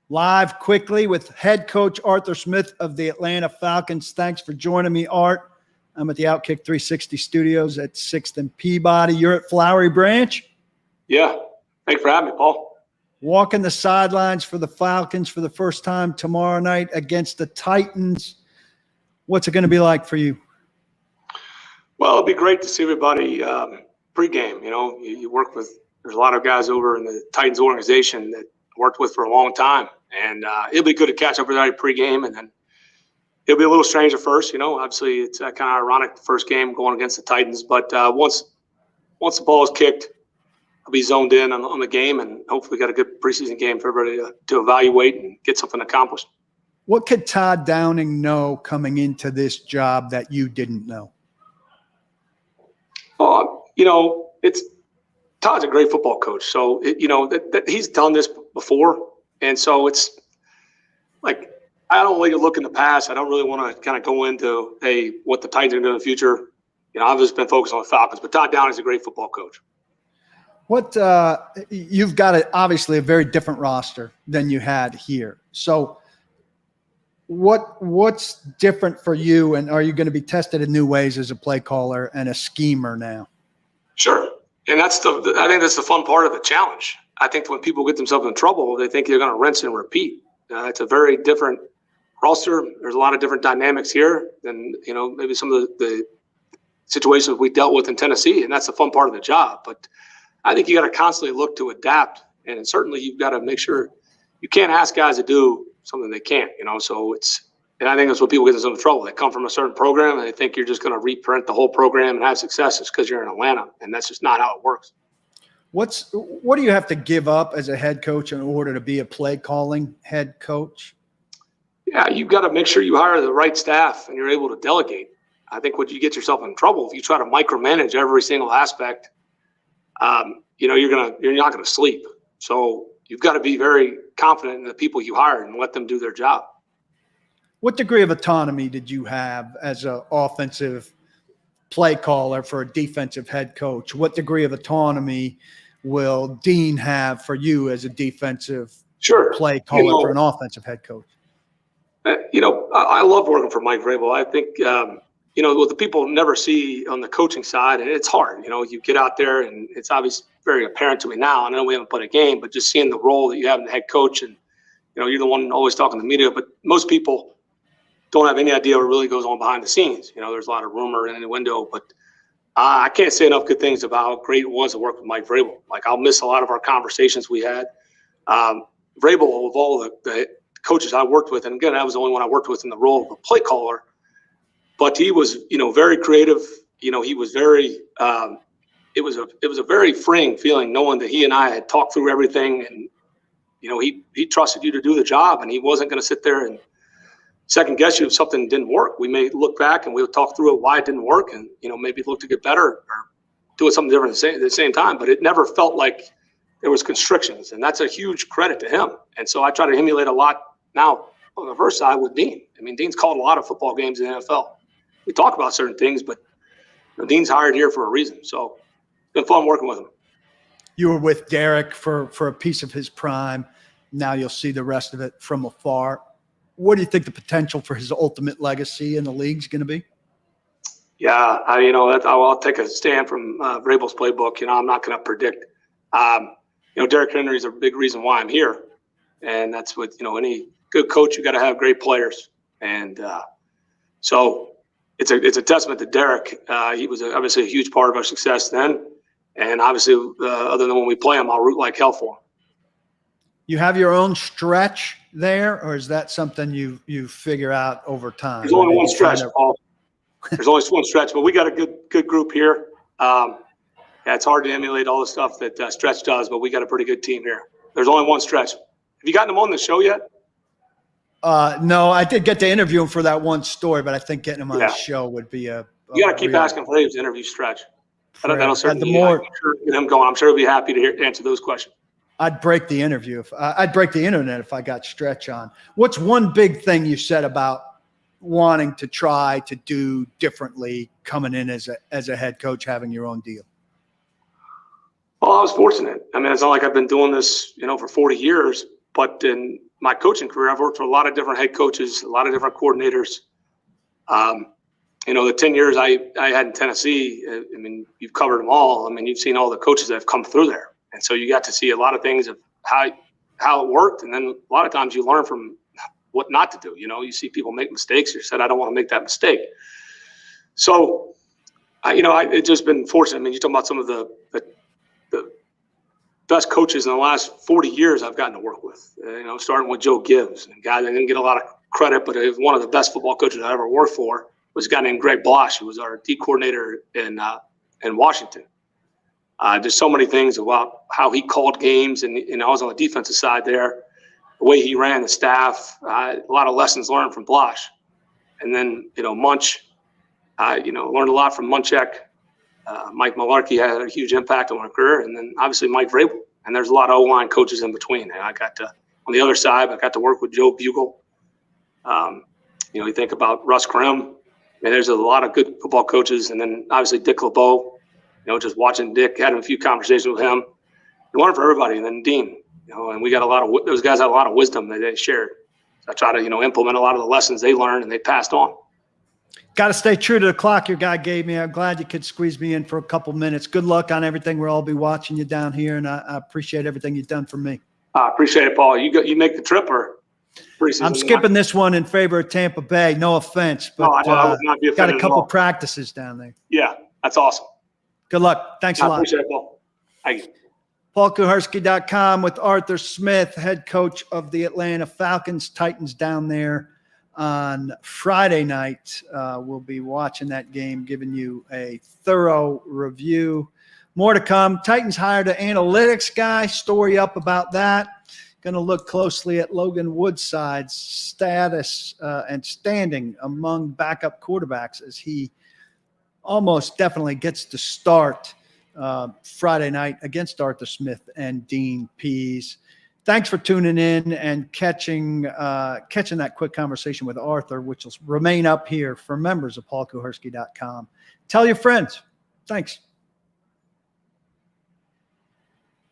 Live quickly with head coach Arthur Smith of the Atlanta Falcons. Thanks for joining me, Art. I'm at the Outkick 360 studios at 6th and Peabody. You're at Flowery Branch? Yeah. Thanks for having me, Paul. Walking the sidelines for the Falcons for the first time tomorrow night against the Titans. What's it going to be like for you? Well, it'll be great to see everybody pregame. You know, you work with – there's a lot of guys over in the Titans organization that worked with for a long time. And it'll be good to catch up with everybody pregame, and then it'll be a little strange at first. You know, obviously it's kind of ironic, the first game going against the Titans. But once the ball is kicked, I'll be zoned in on the game, and hopefully got a good preseason game for everybody to evaluate and get something accomplished. What could Todd Downing know coming into this job that you didn't know? You know, Todd's a great football coach. So, that he's done this before. And so it's like, I don't really look in the past. I don't really want to kind of go into, what the Titans are going to do in the future. You know, I've just been focused on the Falcons, but Todd Downing's a great football coach. You've got obviously a very different roster than you had here. So what's different for you, and are you going to be tested in new ways as a play caller and a schemer now? Sure. And I think that's the fun part of the challenge. I think when people get themselves in trouble, they think they're going to rinse and repeat. It's a very different roster. There's a lot of different dynamics here than, maybe some of the situations we dealt with in Tennessee, and that's the fun part of the job. But I think you got to constantly look to adapt, and certainly you've got to make sure you can't ask guys to do something they can't, So and I think that's what people get themselves in trouble. They come from a certain program and they think you're just going to reprint the whole program and have success just because you're in Atlanta, and that's just not how it works. What do you have to give up as a head coach in order to be a play calling head coach? Yeah, you've got to make sure you hire the right staff and you're able to delegate. I think what you get yourself in trouble if you try to micromanage every single aspect. You're not going to sleep. So you've got to be very confident in the people you hire and let them do their job. What degree of autonomy did you have as an offensive play caller for a defensive head coach? What degree of autonomy will Dean have for you as a defensive play caller for an offensive head coach? I love working for Mike Vrabel. I think, what the people never see on the coaching side, and it's hard. You get out there, and it's obviously very apparent to me now. I know we haven't played a game, but just seeing the role that you have in the head coach, and, you're the one always talking to the media, but most people don't have any idea what really goes on behind the scenes. There's a lot of rumor in the window, but I can't say enough good things about how great it was to work with Mike Vrabel. Like, I'll miss a lot of our conversations we had. Vrabel, of all the coaches I worked with, and again, I was the only one I worked with in the role of a play caller, but he was, very creative. He was very, it was a very freeing feeling knowing that he and I had talked through everything, and, he trusted you to do the job, and he wasn't going to sit there and second guess you if something didn't work. We may look back and we'll talk through it, why it didn't work, and, maybe look to get better or do something different at the same time. But it never felt like there was constrictions, and that's a huge credit to him. And so I try to emulate a lot now on the reverse side with Dean. I mean, Dean's called a lot of football games in the NFL. We talk about certain things, but Dean's hired here for a reason. So it's been fun working with him. You were with Derek for a piece of his prime. Now you'll see the rest of it from afar. What do you think the potential for his ultimate legacy in the league is going to be? Yeah, I'll take a stand from Vrabel's playbook. I'm not going to predict. Derrick Henry is a big reason why I'm here, and that's what any good coach, you got to have great players, and so it's a testament to Derrick. He was obviously a huge part of our success then, and obviously other than when we play him, I'll root like hell for him. You have your own stretch there, or is that something you figure out over time? There's only one stretch, Paul. There's only one stretch, but we got a good group here. It's hard to emulate all the stuff that Stretch does, but we got a pretty good team here. There's only one Stretch. Have you gotten him on the show yet? No, I did get to interview him for that one story, but I think getting him on the show would be you got to keep asking for him to interview Stretch. That'll certainly get him going. I'm sure he'll be happy to answer those questions. I'd break the interview I'd break the internet if I got Stretch on. What's one big thing you said about wanting to try to do differently coming in as a head coach, having your own deal? Well, I was fortunate. I mean, it's not like I've been doing this, for 40 years. But in my coaching career, I've worked for a lot of different head coaches, a lot of different coordinators. The 10 years I had in Tennessee, I mean, you've covered them all. I mean, you've seen all the coaches that have come through there. And so you got to see a lot of things of how it worked. And then a lot of times you learn from what not to do. You see people make mistakes. You said, I don't want to make that mistake. So, it's just been fortunate. I mean, you're talking about some of the best coaches in the last 40 years I've gotten to work with, starting with Joe Gibbs, a guy that didn't get a lot of credit, but he was one of the best football coaches I ever worked for. Was a guy named Greg Blosh, who was our D coordinator in Washington. Just so many things about how he called games, and I was on the defensive side there, the way he ran the staff, a lot of lessons learned from Blosh. And then, Munch, learned a lot from Munchak. Mike Mularkey had a huge impact on my career, and then obviously Mike Vrabel. And there's a lot of O-line coaches in between. And on the other side, I got to work with Joe Bugle. You think about Russ Krim. I mean, there's a lot of good football coaches, and then obviously Dick LeBeau. Just watching Dick, having a few conversations with him. You learn from everybody, and then Dean. And we got those guys had a lot of wisdom that they shared. So I try to implement a lot of the lessons they learned and they passed on. Got to stay true to the clock your guy gave me. I'm glad you could squeeze me in for a couple minutes. Good luck on everything. We'll all be watching you down here, and I appreciate everything you've done for me. I appreciate it, Paul. You make the trip, or I'm skipping this one in favor of Tampa Bay. No offense, but I would not be got offended a couple at all. practices down there. Yeah, that's awesome. Good luck. Thanks a lot. I appreciate it, Paul. Thank you. PaulKuharsky.com with Arthur Smith, head coach of the Atlanta Falcons. Titans down there on Friday night. We'll be watching that game, giving you a thorough review. More to come. Titans hired an analytics guy. Story up about that. Going to look closely at Logan Woodside's status and standing among backup quarterbacks as he almost definitely gets to start Friday night against Arthur Smith and Dean Pease. Thanks for tuning in and catching that quick conversation with Arthur, which will remain up here for members of PaulKuharsky.com. Tell your friends. Thanks.